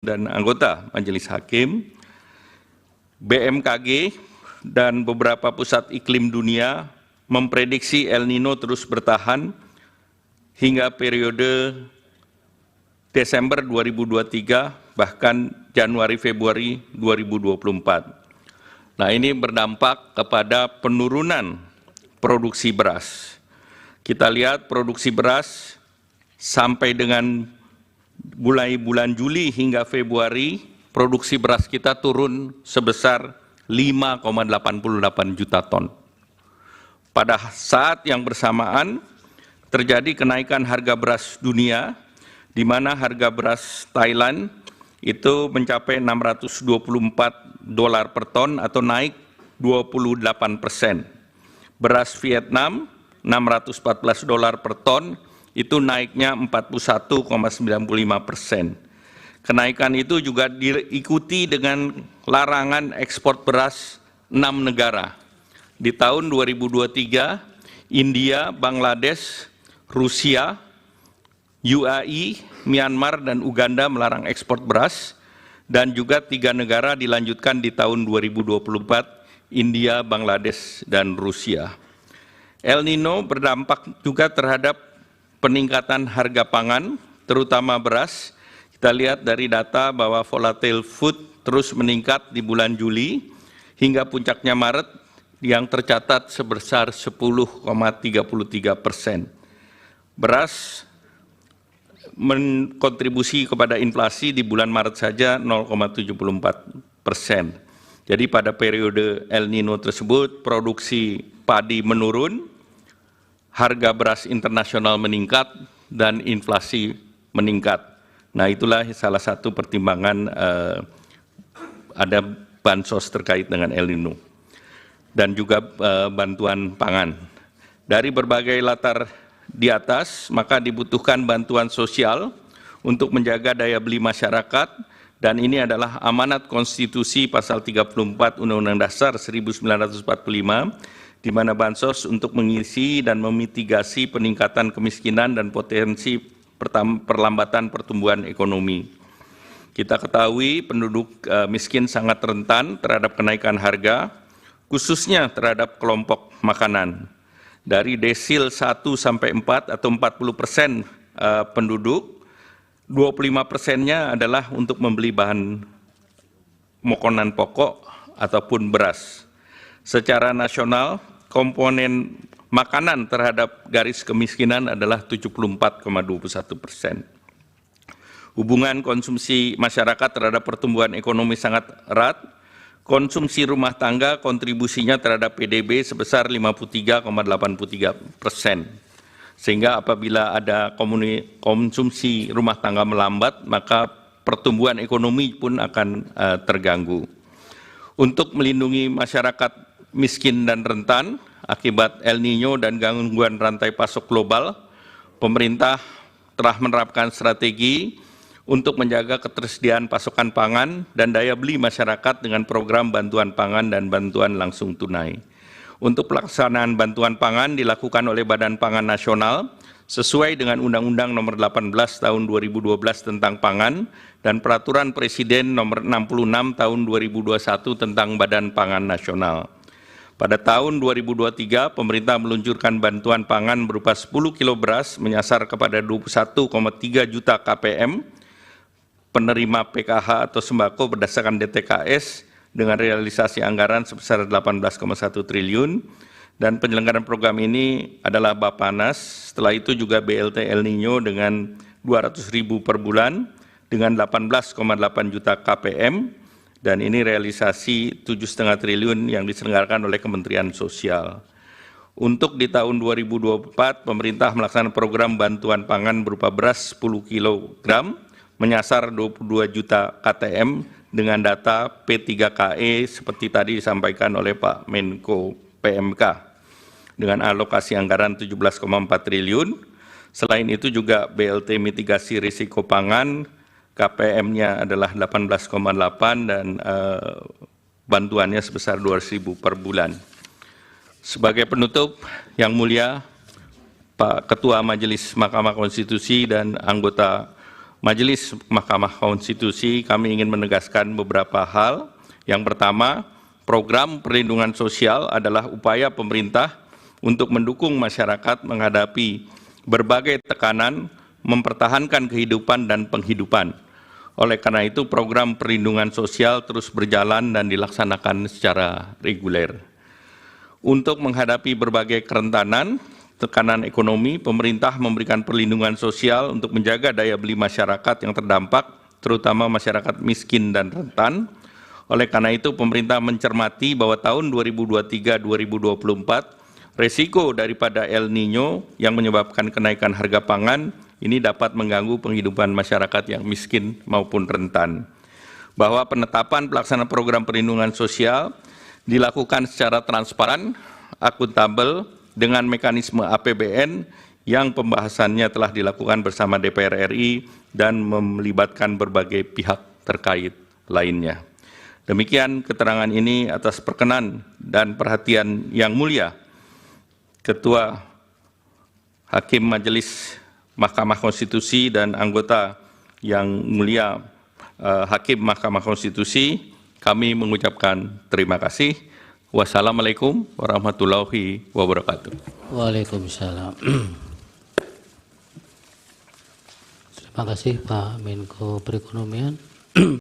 dan anggota Majelis Hakim, BMKG, dan beberapa pusat iklim dunia memprediksi El Nino terus bertahan hingga periode Desember 2023, bahkan Januari-Februari 2024. Nah, ini berdampak kepada penurunan produksi beras. Kita lihat produksi beras sampai dengan mulai bulan Juli hingga Februari, produksi beras kita turun sebesar 5,88 juta ton. Pada saat yang bersamaan, terjadi kenaikan harga beras dunia, di mana harga beras Thailand itu mencapai $624 per ton atau naik 28%. Beras Vietnam $614 per ton, itu naiknya 41,95%. Kenaikan itu juga diikuti dengan larangan ekspor beras 6 negara. Di tahun 2023, India, Bangladesh, Rusia, UAE, Myanmar, dan Uganda melarang ekspor beras, dan juga 3 negara dilanjutkan di tahun 2024, India, Bangladesh, dan Rusia. El Nino berdampak juga terhadap peningkatan harga pangan, terutama beras. Kita lihat dari data bahwa volatile food terus meningkat di bulan Juli hingga puncaknya Maret yang tercatat sebesar 10,33%. Beras menkontribusi kepada inflasi di bulan Maret saja 0,74%. Jadi pada periode El Nino tersebut produksi padi menurun, harga beras internasional meningkat, dan inflasi meningkat. Nah, itulah salah satu pertimbangan ada bansos terkait dengan El Nino dan juga bantuan pangan. Dari berbagai latar di atas, maka dibutuhkan bantuan sosial untuk menjaga daya beli masyarakat, dan ini adalah amanat konstitusi pasal 34 Undang-Undang Dasar 1945, di mana bansos untuk mengisi dan memitigasi peningkatan kemiskinan dan potensi perlambatan pertumbuhan ekonomi. Kita ketahui penduduk miskin sangat rentan terhadap kenaikan harga, khususnya terhadap kelompok makanan. Dari desil 1 sampai 4 atau 40% penduduk, 25%-nya adalah untuk membeli bahan makanan pokok ataupun beras. Secara nasional, komponen makanan terhadap garis kemiskinan adalah 74,21%. Hubungan konsumsi masyarakat terhadap pertumbuhan ekonomi sangat erat. Konsumsi rumah tangga kontribusinya terhadap PDB sebesar 53,83%. Sehingga apabila ada konsumsi rumah tangga melambat, maka pertumbuhan ekonomi pun akan terganggu. Untuk melindungi masyarakat miskin dan rentan akibat El Nino dan gangguan rantai pasok global, pemerintah telah menerapkan strategi untuk menjaga ketersediaan pasokan pangan dan daya beli masyarakat dengan program bantuan pangan dan bantuan langsung tunai. Untuk pelaksanaan bantuan pangan dilakukan oleh Badan Pangan Nasional sesuai dengan Undang-Undang Nomor 18 Tahun 2012 tentang Pangan dan Peraturan Presiden Nomor 66 Tahun 2021 tentang Badan Pangan Nasional. Pada tahun 2023, pemerintah meluncurkan bantuan pangan berupa 10 kilo beras menyasar kepada 21,3 juta KPM, penerima PKH atau sembako berdasarkan DTKS dengan realisasi anggaran sebesar 18,1 triliun, dan penyelenggaraan program ini adalah Bappenas. Setelah itu juga BLT El Nino dengan 200.000 per bulan dengan 18,8 juta KPM, dan ini realisasi 7,5 triliun yang diselenggarakan oleh Kementerian Sosial. Untuk di tahun 2024, pemerintah melaksanakan program bantuan pangan berupa beras 10 kg menyasar 22 juta KTM dengan data P3KE seperti tadi disampaikan oleh Pak Menko PMK dengan alokasi anggaran 17,4 triliun. Selain itu juga BLT mitigasi risiko pangan, KPM-nya adalah 18,8 dan bantuannya sebesar 200.000 per bulan. Sebagai penutup, yang mulia Pak Ketua Majelis Mahkamah Konstitusi dan anggota Majelis Mahkamah Konstitusi, kami ingin menegaskan beberapa hal. Yang pertama, program perlindungan sosial adalah upaya pemerintah untuk mendukung masyarakat menghadapi berbagai tekanan, mempertahankan kehidupan dan penghidupan. Oleh karena itu, program perlindungan sosial terus berjalan dan dilaksanakan secara reguler. Untuk menghadapi berbagai kerentanan, tekanan ekonomi, pemerintah memberikan perlindungan sosial untuk menjaga daya beli masyarakat yang terdampak, terutama masyarakat miskin dan rentan. Oleh karena itu, pemerintah mencermati bahwa tahun 2023-2024, resiko daripada El Nino yang menyebabkan kenaikan harga pangan ini dapat mengganggu penghidupan masyarakat yang miskin maupun rentan. Bahwa penetapan pelaksanaan program perlindungan sosial dilakukan secara transparan, akuntabel, dengan mekanisme APBN yang pembahasannya telah dilakukan bersama DPR RI dan melibatkan berbagai pihak terkait lainnya. Demikian keterangan ini atas perkenan dan perhatian yang mulia Ketua Hakim Majelis Mahkamah Konstitusi dan anggota yang mulia Hakim Mahkamah Konstitusi, kami mengucapkan terima kasih. Wassalamualaikum warahmatullahi wabarakatuh. Waalaikumsalam. Terima kasih Pak Menko Perekonomian.